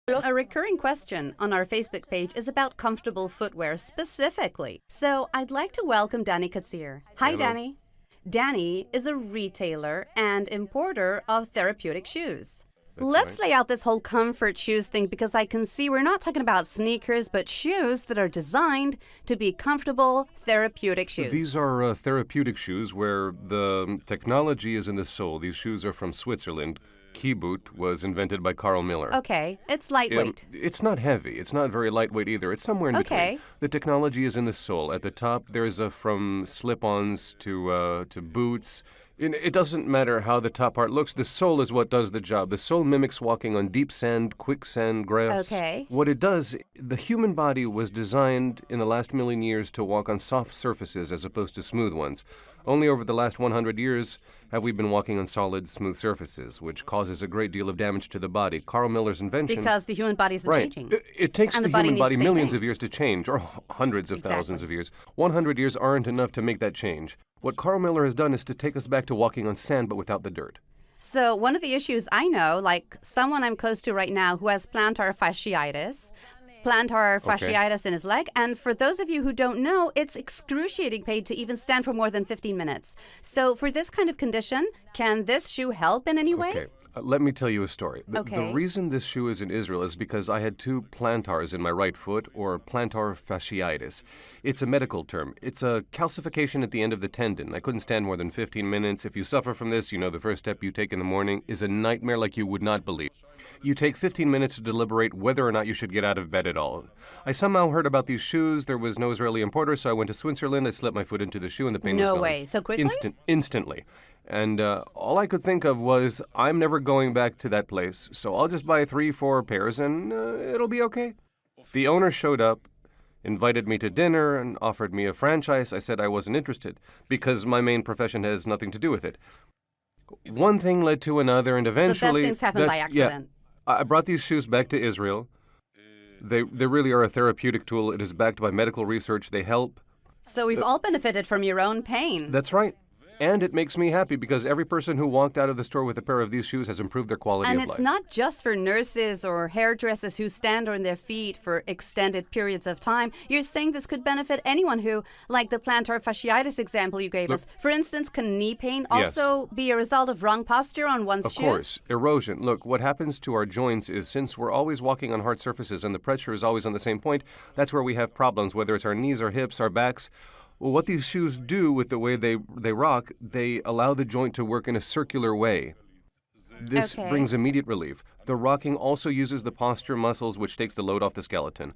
A recurring question on our Facebook page is about comfortable footwear specifically. So I'd like to welcome Danny Katzir. Hi, Hello. Danny. Danny is a retailer and importer of therapeutic shoes. Let's lay out this whole comfort shoes thing because I can see we're not talking about sneakers, but shoes that are designed to be comfortable, therapeutic shoes. These are therapeutic shoes where the technology is in the sole. These shoes are from Switzerland. Key boot was invented by Carl Miller. Okay, it's lightweight. It's not heavy. It's not very lightweight either. It's somewhere in Okay. between. The technology is in the sole. At the top, there's from slip-ons to boots. It doesn't matter how the top part looks. The sole is what does the job. The sole mimics walking on deep sand, quicksand, grass. Okay. What it does, the human body was designed in the last million years to walk on soft surfaces as opposed to smooth ones. Only over the last 100 years have we been walking on solid, smooth surfaces, which causes a great deal of damage to the body. Carl Miller's invention... Because the human body is Right. changing. It takes And the the body human needs body the same millions of things. years to change, or hundreds of thousands Exactly. of years. 100 years aren't enough to make that change. What Carl Miller has done is to take us back to walking on sand, but without the dirt. So one of the issues I know, like someone I'm close to right now who has plantar fasciitis in his leg. And for those of you who don't know, it's excruciating pain to even stand for more than 15 minutes. So for this kind of condition, can this shoe help in any way? Okay, let me tell you a story. The Okay. reason this shoe is in Israel is because I had 2 plantars in my right foot, or plantar fasciitis. It's a medical term. It's a calcification at the end of the tendon. I couldn't stand more than 15 minutes. If you suffer from this, you know the first step you take in the morning is a nightmare like you would not believe. You take 15 minutes to deliberate whether or not you should get out of bed at all. I somehow heard about these shoes. There was no Israeli importer, so I went to Switzerland. I slipped my foot into the shoe, and the pain was No gone. way. So quickly? Instantly. And all I could think of was, I'm never going back to that place, so I'll just buy 3-4 pairs and it'll be okay. The owner showed up, invited me to dinner, and offered me a franchise. I said I wasn't interested because my main profession has nothing to do with it. One thing led to another, and eventually... The best things happen by accident. Yeah, I brought these shoes back to Israel. They really are a therapeutic tool. It is backed by medical research. They help. So we've all benefited from your own pain. That's right. And it makes me happy because every person who walked out of the store with a pair of these shoes has improved their quality And of it's life. not just for nurses or hairdressers who stand on their feet for extended periods of time. You're saying this could benefit anyone who, like the plantar fasciitis example you gave us. For instance, can knee pain also be a result of wrong posture on one's shoes? Of course. Erosion. Look, what happens to our joints is since we're always walking on hard surfaces and the pressure is always on the same point, that's where we have problems, whether it's our knees, our hips, our backs. Well, what these shoes do with the way they rock, they allow the joint to work in a circular way. This brings immediate relief. The rocking also uses the posture muscles, which takes the load off the skeleton.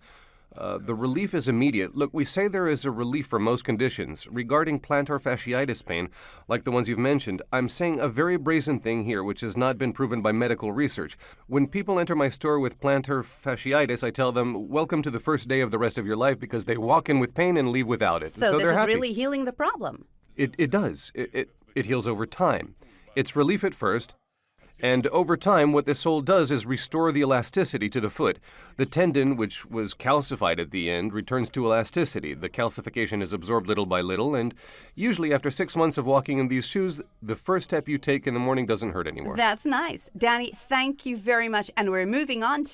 The relief is immediate. Look, we say there is a relief for most conditions. Regarding plantar fasciitis pain, like the ones you've mentioned, I'm saying a very brazen thing here, which has not been proven by medical research. When people enter my store with plantar fasciitis, I tell them, welcome to the first day of the rest of your life, because they walk in with pain and leave without it. So this they're is happy. really healing the problem. It does. It heals over time. It's relief at first. And over time, what the sole does is restore the elasticity to the foot. The tendon, which was calcified at the end, returns to elasticity. The calcification is absorbed little by little, and usually after 6 months of walking in these shoes, the first step you take in the morning doesn't hurt anymore. That's nice. Danny, thank you very much. And we're moving on to